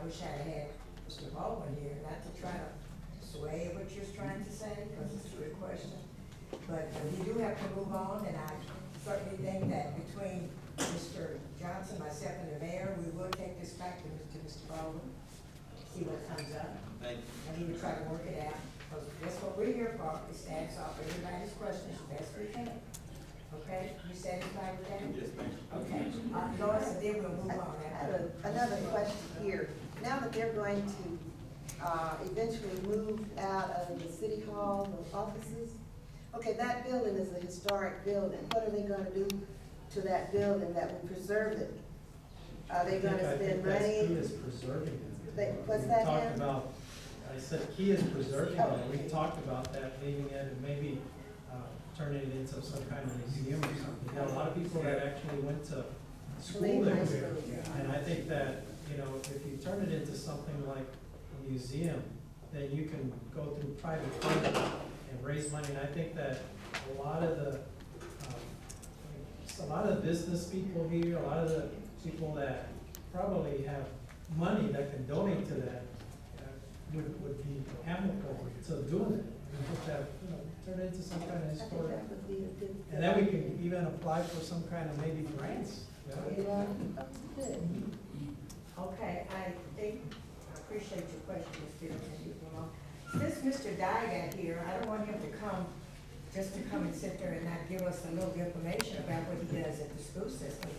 wish I had Mr. Baldwin here, not to try to sway what you're trying to say, because it's a good question. But we do have to move on, and I certainly think that between Mr. Johnson, myself, and the mayor, we will take this back to Mr. Baldwin, see what comes up. Thank you. And we will try to work it out, because that's what we're here for, is to answer off everybody's questions as best we can. Okay, you satisfied with that? Yes, ma'am. Okay, Lois, and then we'll move on. I have another question here. Now that they're going to eventually move out of the city hall offices, okay, that building is a historic building. What are they gonna do to that building that will preserve it? Are they gonna spend That's key money? is preserving it. What's We that talked again? about, I said key is preserving it. We talked about that, leaving it and maybe turning it into some kind of museum or something. You know, a lot of people that actually went to school Killeen there. High School, yeah. And I think that, you know, if you turn it into something like a museum, then you can go through private funding and raise money. And I think that a lot of the business people here, a lot of the people that probably have money that can donate to that would be amicable to doing it. And put that, you know, turn it into some kind of I think historic. that would be a good. And then we can even apply for some kind of maybe grants. You know? Yeah, good. Okay, I think, I appreciate your question, Mr. Chairman. Since Mr. Dye got here, I don't want him to come, just to come and sit there and not give us a little information about what he does at the school system.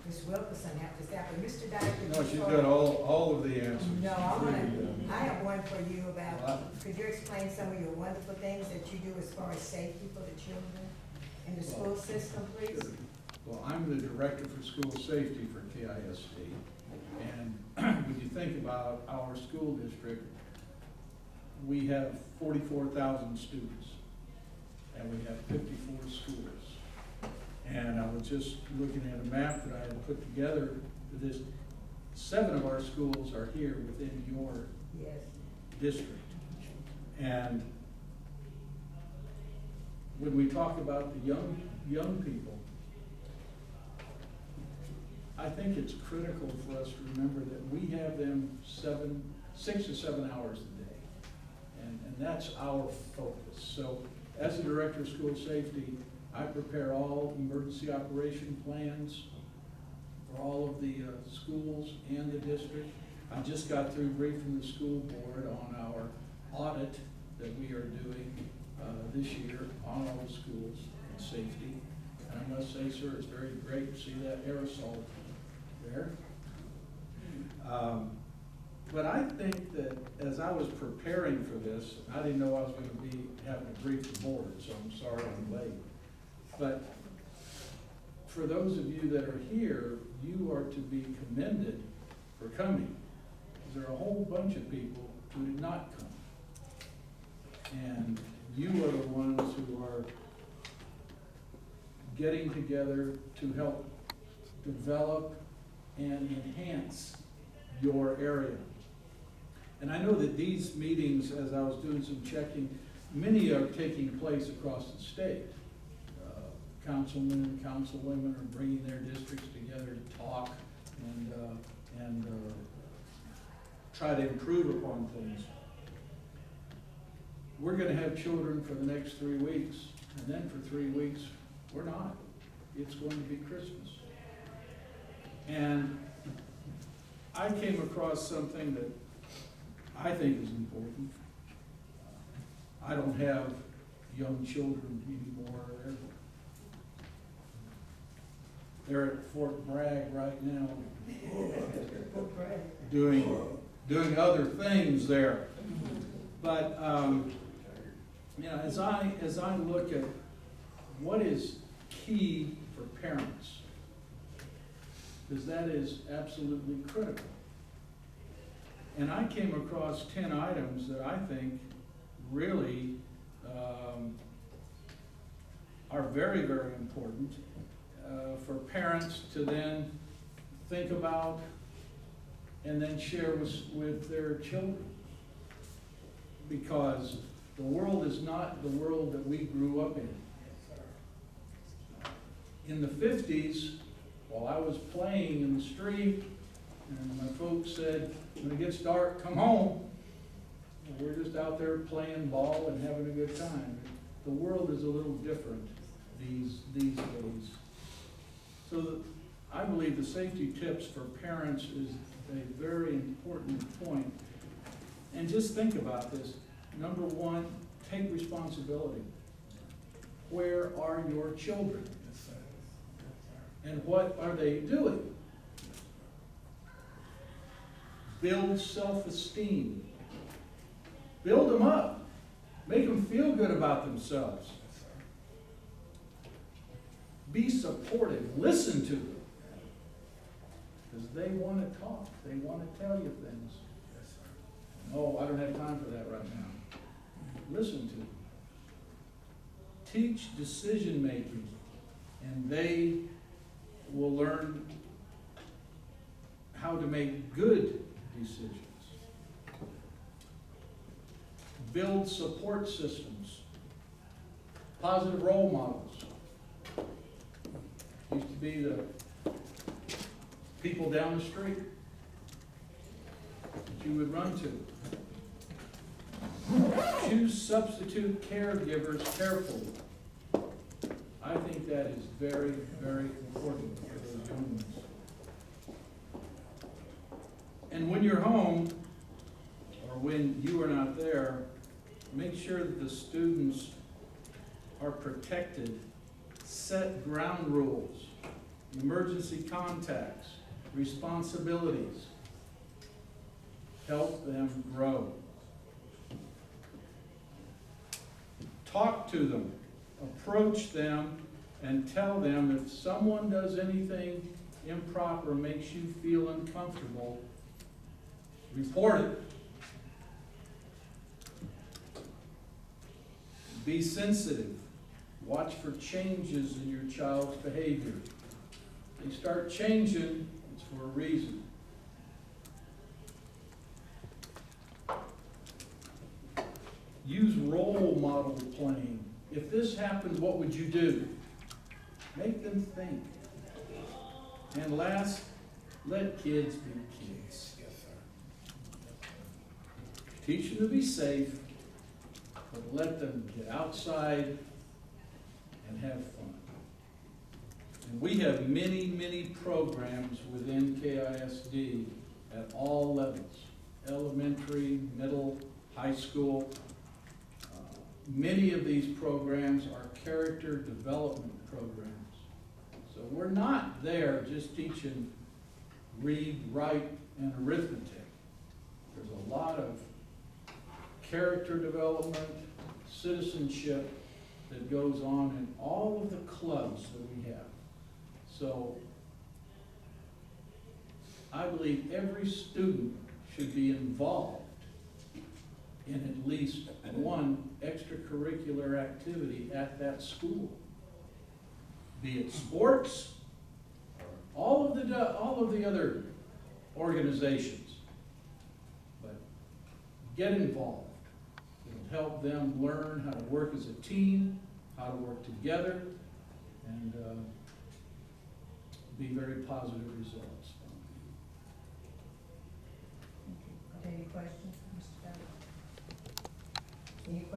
Ms. Wilkerson have to stop, but Mr. Dye, could No, you she's sort got of- all of the answers. No, I Really, wanna, I have one for you about, Well, could you explain some of your wonderful things that you do as far as safety for the children in the school system, please? Well, I'm the director for school safety for KISD. And when you think about our school district, we have 44,000 students, and we have 54 schools. And I was just looking at a map that I had put together. This, 7 of our schools are here within your Yes. district. And when we talk about the young people, I think it's critical for us to remember that we have them 6 to 7 hours a day. And that's our focus. So as the director of school safety, I prepare all emergency operation plans for all of the schools and the district. I just got through briefing the school board on our audit that we are doing this year on all the schools and safety. And I must say, sir, it's very great to see that aerosol there. But I think that as I was preparing for this, I didn't know I was going to be having to brief the board, so I'm sorry I'm late. But for those of you that are here, you are to be commended for coming. There are a whole bunch of people who did not come. And you are the ones who are getting together to help develop and enhance your area. And I know that these meetings, as I was doing some checking, many are taking place across the state. Councilmen and councilwomen are bringing their districts together to talk and try to improve upon things. We're gonna have children for the next 3 weeks, and then for 3 weeks, we're not. It's going to be Christmas. And I came across something that I think is important. I don't have young children anymore. They're at Fort Bragg right now, doing other things there. But you know, as I look at what is key for parents, because that is absolutely critical. And I came across 10 items that I think really are very, very important for parents to then think about and then share with their children. Because the world is not the world that we grew up in. In the 50s, while I was playing in the street, And my folks said, when it gets dark, come home. And we're just out there playing ball and having a good time. The world is a little different these days. So I believe the safety tips for parents is a very important point. And just think about this. Number one, take responsibility. Where are your children? And what are they doing? Build self-esteem. Build them up. Make them feel good about themselves. Be supportive. Listen to them. Because they want to talk. They want to tell you things. Oh, I don't have time for that right now. Listen to them. Teach decision making, and they will learn how to make good decisions. Build support systems. Positive role models. Used to be the people down the street that you would run to. Choose substitute caregivers carefully. I think that is very, very important for those young ones. And when you're home, or when you are not there, make sure that the students are protected. Set ground rules, emergency contacts, responsibilities. Help them grow. Talk to them, approach them, and tell them if someone does anything improper, makes you feel uncomfortable, report it. Be sensitive. Watch for changes in your child's behavior. If they start changing, it's for a reason. Use role model playing. If this happened, what would you do? Make them think. And last, let kids be kids. Teach them to be safe, but let them get outside and have fun. And we have many, many programs within KISD at all levels, elementary, middle, high school. Many of these programs are character development programs. So we're not there just teaching read, write, and arithmetic. There's a lot of character development, citizenship that goes on in all of the clubs that we have. So I believe every student should be involved in at least one extracurricular activity at that school. Be it sports, all of the other organizations. But get involved. It'll help them learn how to work as a team, how to work together, and be very positive results. Okay, any questions, Mr. Bennett? Any questions?